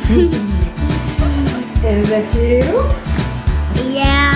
Is that you? Yeah.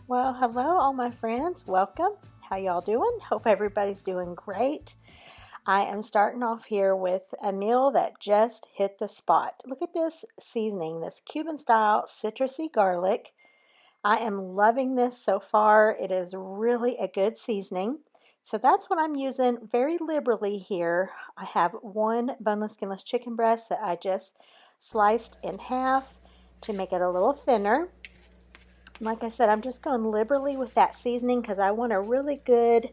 Well, hello all my friends. Welcome. How y'all doing? Hope everybody's doing great. I am starting off here with a meal that just hit the spot. Look at this seasoning, this Cuban style citrusy garlic. I am loving this so far. It is really a good seasoning. So that's what I'm using very liberally here. I have one boneless skinless chicken breast that I just sliced in half to make it a little thinner. Like I said, I'm just going liberally with that seasoning because I want a really good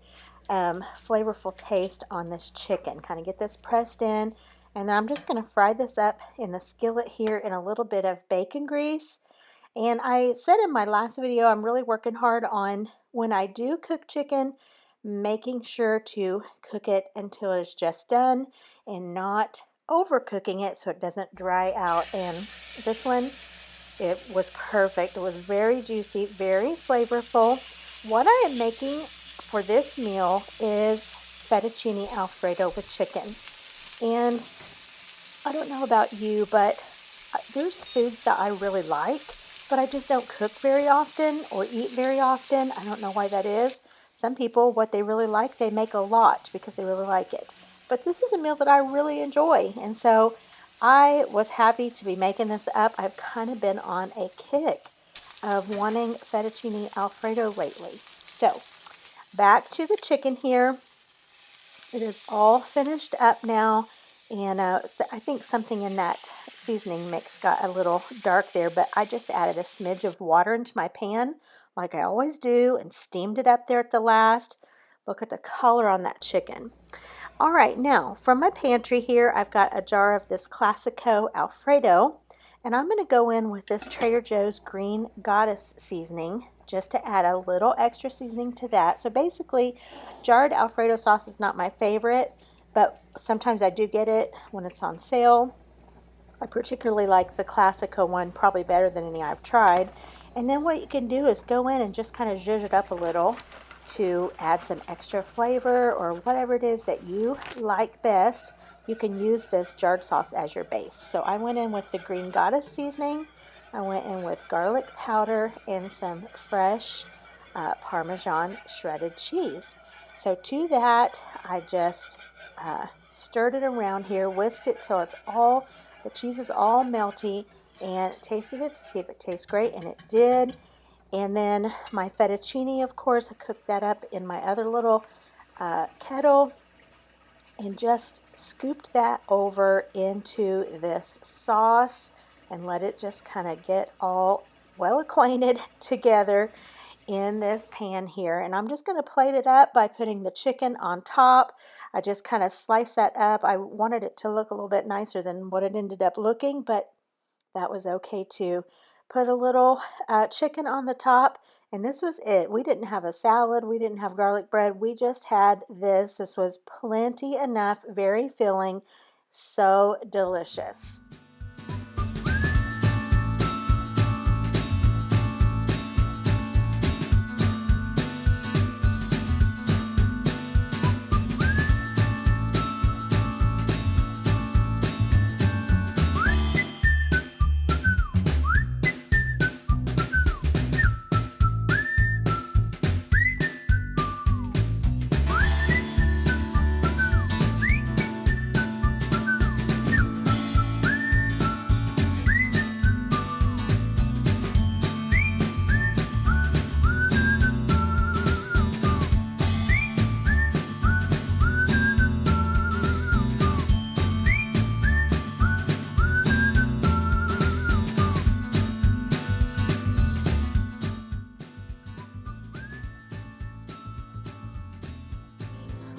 flavorful taste on this chicken. Kind of get this pressed in, and then I'm just going to fry this up in the skillet here in a little bit of bacon grease. And I said in my last video, I'm really working hard on when I do cook chicken, making sure to cook it until it's just done and not overcooking it so it doesn't dry out. And this one, it was perfect. It was very juicy, very flavorful. What I am making for this meal is fettuccine Alfredo with chicken. And I don't know about you, but there's foods that I really like, but I just don't cook very often or eat very often. I don't know why that is. Some people, what they really like, they make a lot because they really like it. But this is a meal that I really enjoy. And so I was happy to be making this up. I've kind of been on a kick of wanting fettuccine Alfredo lately. So back to the chicken here. It is all finished up now. And I think something in that seasoning mix got a little dark there, but I just added a smidge of water into my pan like I always do and steamed it up there at the last. Look at the color on that chicken. All right, now from my pantry here, I've got a jar of this Classico Alfredo, and I'm going to go in with this Trader Joe's Green Goddess seasoning just to add a little extra seasoning to that. So basically, jarred Alfredo sauce is not my favorite, but sometimes I do get it when it's on sale. I particularly like the Classico one, probably better than any I've tried. And then what you can do is go in and just kind of zhuzh it up a little to add some extra flavor or whatever it is that you like best. You can use this jarred sauce as your base. So I went in with the Green Goddess seasoning. I went in with garlic powder and some fresh Parmesan shredded cheese. So to that, I just stirred it around here, whisked it till the cheese is all melty, and tasted it to see if it tastes great, and it did. And then my fettuccine, of course, I cooked that up in my other little kettle and just scooped that over into this sauce and let it just kind of get all well acquainted together in this pan here. And I'm just going to plate it up by putting the chicken on top. I just kind of sliced that up. I wanted it to look a little bit nicer than what it ended up looking, but that was okay too. Put a little chicken on the top, and this was it. We didn't have a salad. We didn't have garlic bread. We just had this. This was plenty enough, very filling, so delicious.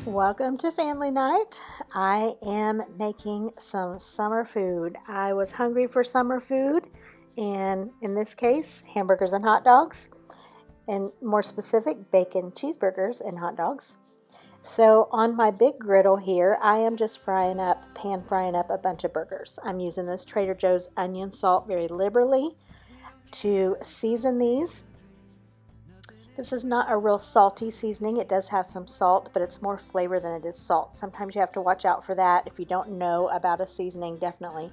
Welcome to family night. I am making some summer food. I was hungry for summer food, and in this case, hamburgers and hot dogs, and more specific, bacon cheeseburgers and hot dogs. So on my big griddle here, I am just pan frying up a bunch of burgers. I'm using this Trader Joe's onion salt very liberally to season these. This is not a real salty seasoning. It does have some salt, but it's more flavor than it is salt. Sometimes you have to watch out for that. If you don't know about a seasoning, definitely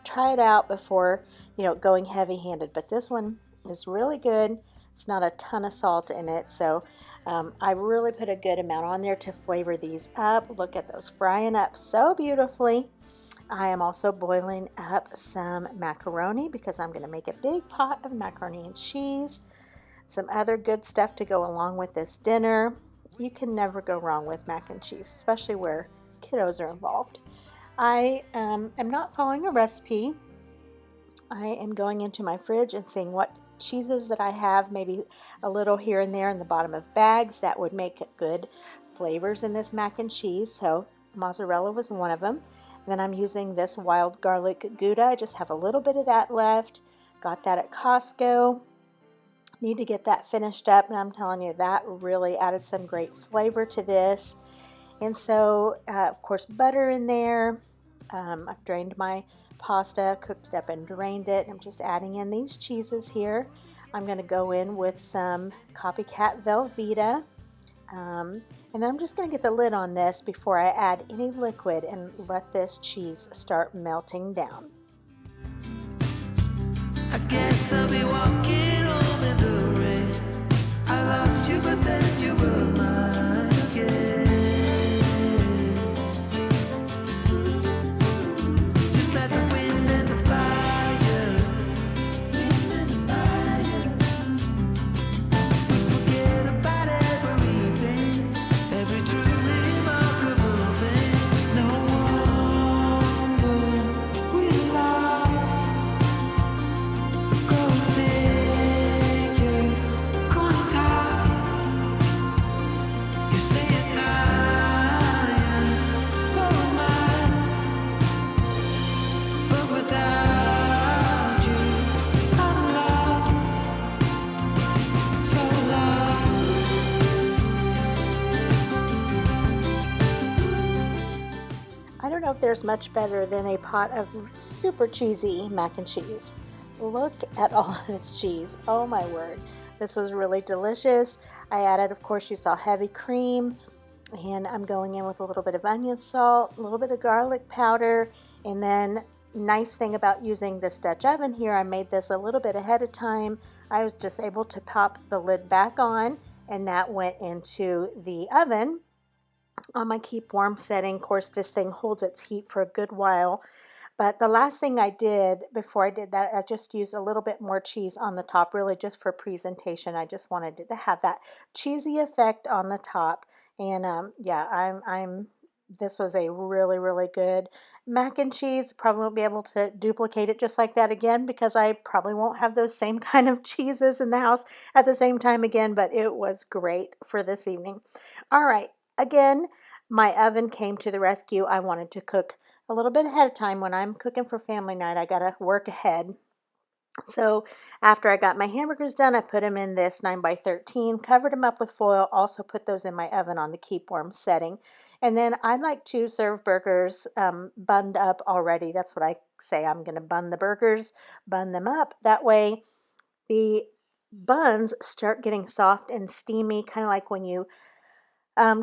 try it out before, going heavy-handed. But this one is really good. It's not a ton of salt in it, so I really put a good amount on there to flavor these up. Look at those frying up so beautifully. I am also boiling up some macaroni because I'm going to make a big pot of macaroni and cheese. Some other good stuff to go along with this dinner. You can never go wrong with mac and cheese, especially where kiddos are involved. I am not following a recipe. I am going into my fridge and seeing what cheeses that I have, maybe a little here and there in the bottom of bags that would make good flavors in this mac and cheese. So mozzarella was one of them. And then I'm using this wild garlic Gouda. I just have a little bit of that left. Got that at Costco. Need to get that finished up, and I'm telling you, that really added some great flavor to this. And so, of course, butter in there. I've drained my pasta, cooked it up and drained it. I'm just adding in these cheeses here. I'm going to go in with some Copycat Velveeta. And then I'm just going to get the lid on this before I add any liquid and let this cheese start melting down. I guess I'll be walking home in the rain. I lost you, but then you were mine again. Just like the wind and the fire, we forget about everything, every true remarkable thing. No wonder we lost. I don't know if there's much better than a pot of super cheesy mac and cheese. Look at all this cheese. Oh my word. This was really delicious. I added, of course, you saw heavy cream, and I'm going in with a little bit of onion salt, a little bit of garlic powder, and then nice thing about using this Dutch oven here, I made this a little bit ahead of time. I was just able to pop the lid back on, and that went into the oven on my keep warm setting. Of course, this thing holds its heat for a good while. But the last thing I did before I did that, I just used a little bit more cheese on the top, really just for presentation. I just wanted it to have that cheesy effect on the top. And yeah, this was a really, really good mac and cheese. Probably won't be able to duplicate it just like that again because I probably won't have those same kind of cheeses in the house at the same time again, but it was great for this evening. All right, again, my oven came to the rescue. I wanted to cook a little bit ahead of time. When I'm cooking for family night, I gotta work ahead. So after I got my hamburgers done, I put them in this 9x13, covered them up with foil, also put those in my oven on the keep warm setting. And then I like to serve burgers bunned up already. That's what I say. I'm going to bun the burgers, bun them up. That way the buns start getting soft and steamy, kind of like when you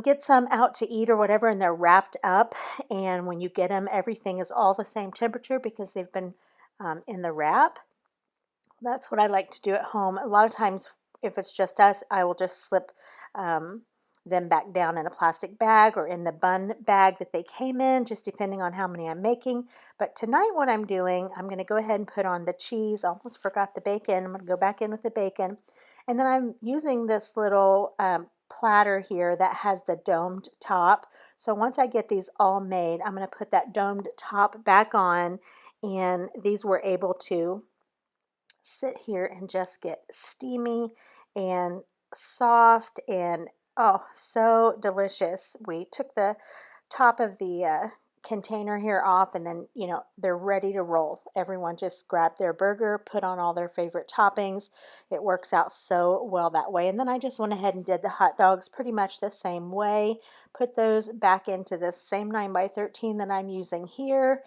get some out to eat or whatever, and they're wrapped up. And when you get them, everything is all the same temperature because they've been in the wrap. That's what I like to do at home. A lot of times, if it's just us, I will just slip them back down in a plastic bag or in the bun bag that they came in, just depending on how many I'm making. But tonight what I'm doing, I'm going to go ahead and put on the cheese. I almost forgot the bacon. I'm going to go back in with the bacon. And then I'm using this little platter here that has the domed top. So once I get these all made, I'm going to put that domed top back on. And these were able to sit here and just get steamy and soft, and Oh, so delicious. We took the top of the container here off, and then, they're ready to roll. Everyone just grabbed their burger, put on all their favorite toppings. It works out so well that way. And then I just went ahead and did the hot dogs pretty much the same way. Put those back into this same 9x13 that I'm using here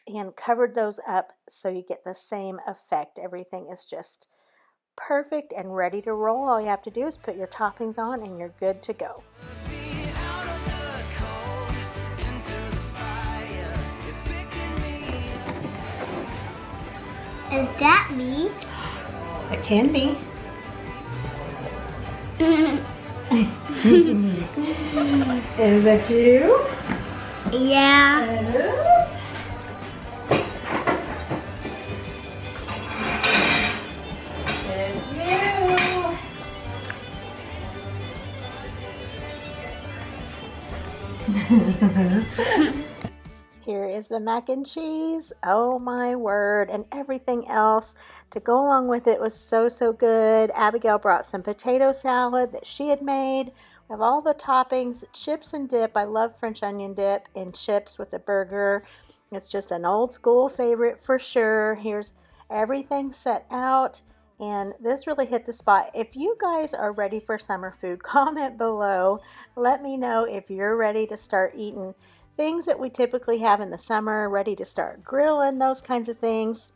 and covered those up so you get the same effect. Everything is just perfect and ready to roll. All you have to do is put your toppings on and you're good to go. Is that me? It can be. Is that you? Yeah. Here is the mac and cheese. Oh my word. And everything else to go along with it was so, so good. Abigail brought some potato salad that she had made. We have all the toppings, chips and dip. I love French onion dip and chips with a burger. It's just an old school favorite for sure. Here's everything set out. And this really hit the spot. If you guys are ready for summer food, comment below. Let me know if you're ready to start eating things that we typically have in the summer, ready to start grilling, those kinds of things.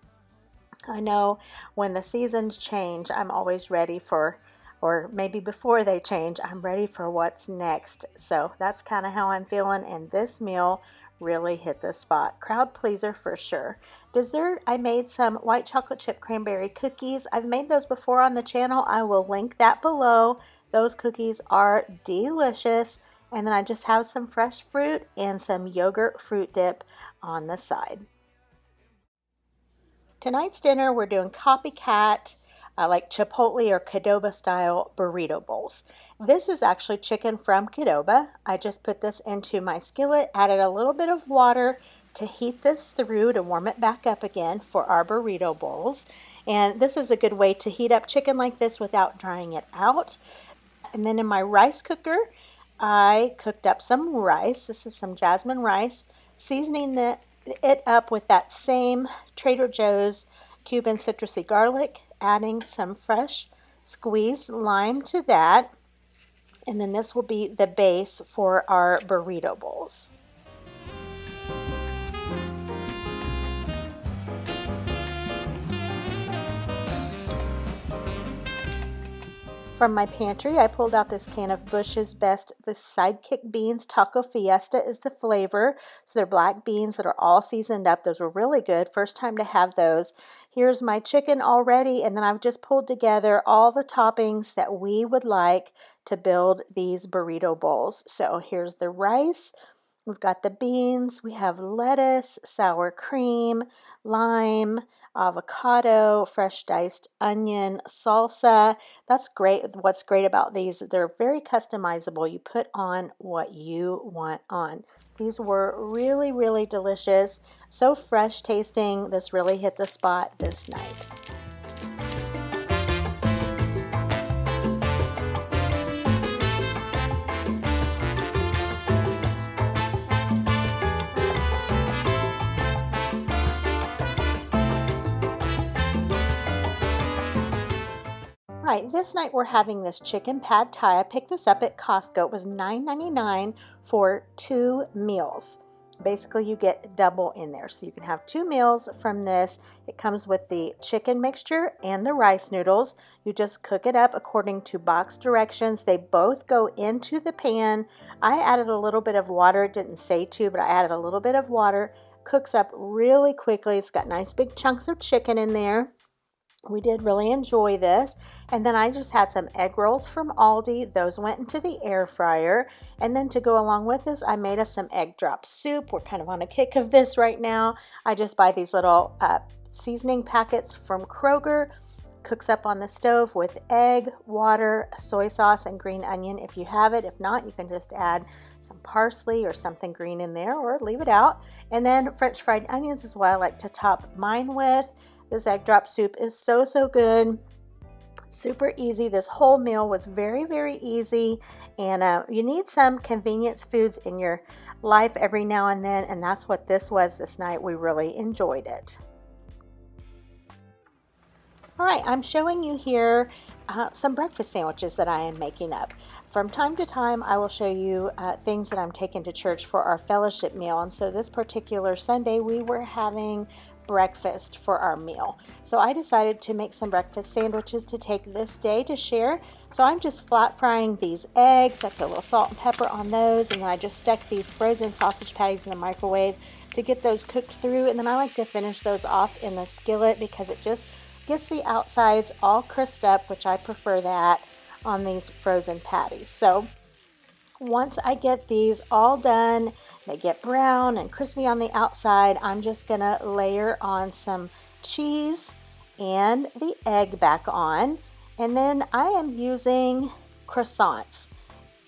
I know when the seasons change, I'm always ready for, or maybe before they change, I'm ready for what's next. So that's kind of how I'm feeling, and this meal really hit the spot. Crowd pleaser for sure. Dessert, I made some white chocolate chip cranberry cookies. I've made those before on the channel. I will link that below. Those cookies are delicious. And then I just have some fresh fruit and some yogurt fruit dip on the side. Tonight's dinner, we're doing Copycat, like Chipotle or Qdoba style burrito bowls. This is actually chicken from Qdoba. I just put this into my skillet, added a little bit of water to heat this through to warm it back up again for our burrito bowls. And this is a good way to heat up chicken like this without drying it out. And then in my rice cooker, I cooked up some rice. This is some jasmine rice, seasoning it up with that same Trader Joe's Cuban citrusy garlic, adding some fresh squeezed lime to that. And then this will be the base for our burrito bowls. From my pantry, I pulled out this can of Bush's Best, the Sidekick Beans. Taco Fiesta is the flavor. So they're black beans that are all seasoned up. Those were really good. First time to have those. Here's my chicken already, and then I've just pulled together all the toppings that we would like to build these burrito bowls. So here's the rice. We've got the beans. We have lettuce, sour cream, lime, avocado, fresh diced onion, salsa. That's great. What's great about these, they're very customizable. You put on what you want on. These were really, really delicious. So fresh tasting. This really hit the spot this night. Right, this night we're having this chicken pad thai. I picked this up at Costco. It was $9.99 for 2 meals. Basically, you get double in there. So you can have 2 meals from this. It comes with the chicken mixture and the rice noodles. You just cook it up according to box directions. They both go into the pan. I added a little bit of water. It didn't say to, but I added a little bit of water. Cooks up really quickly. It's got nice big chunks of chicken in there. We did really enjoy this. And then I just had some egg rolls from Aldi. Those went into the air fryer. And then to go along with this, I made us some egg drop soup. We're kind of on a kick of this right now. I just buy these little seasoning packets from Kroger. Cooks up on the stove with egg, water, soy sauce, and green onion if you have it. If not, you can just add some parsley or something green in there or leave it out. And then French fried onions is what I like to top mine with. This egg drop soup is so, so good. Super easy. This whole meal was very, very easy. And you need some convenience foods in your life every now and then. And that's what this was this night. We really enjoyed it. All right, I'm showing you here some breakfast sandwiches that I am making up. From time to time, I will show you things that I'm taking to church for our fellowship meal. And so this particular Sunday, we were having breakfast for our meal. So I decided to make some breakfast sandwiches to take this day to share. So I'm just flat frying these eggs. I put a little salt and pepper on those, and then I just stuck these frozen sausage patties in the microwave to get those cooked through. And then I like to finish those off in the skillet because it just gets the outsides all crisped up, which I prefer that on these frozen patties. So once I get these all done, they get brown and crispy on the outside, I'm just gonna layer on some cheese and the egg back on. And then I am using croissants.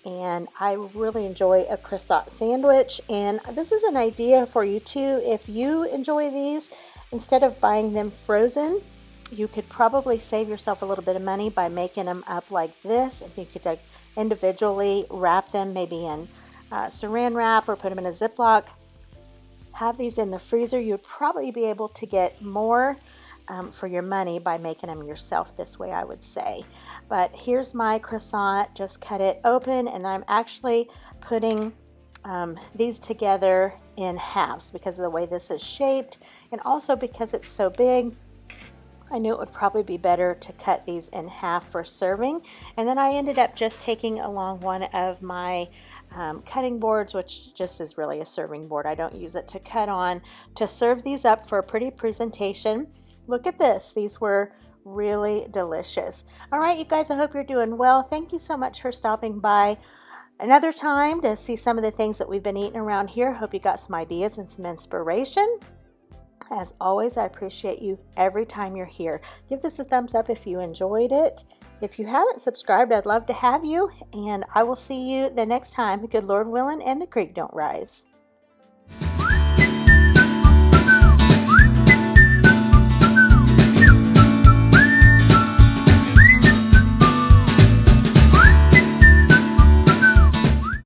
And I really enjoy a croissant sandwich. And this is an idea for you too. If you enjoy these, instead of buying them frozen, you could probably save yourself a little bit of money by making them up like this. If you could individually wrap them maybe in saran wrap or put them in a Ziploc, have these in the freezer, you'd probably be able to get more for your money by making them yourself this way, I would say. But here's my croissant. Just cut it open, and I'm actually putting these together in halves because of the way this is shaped, and also because it's so big. I knew it would probably be better to cut these in half for serving. And then I ended up just taking along one of my cutting boards, which just is really a serving board. I don't use it to cut on, to serve these up for a pretty presentation. Look at this. These were really delicious. All right, you guys, I hope you're doing well. Thank you so much for stopping by another time to see some of the things that we've been eating around here. Hope you got some ideas and some inspiration. As always, I appreciate you every time you're here. Give this a thumbs up if you enjoyed it. If you haven't subscribed, I'd love to have you, and I will see you the next time. Good Lord willing, and the creek don't rise.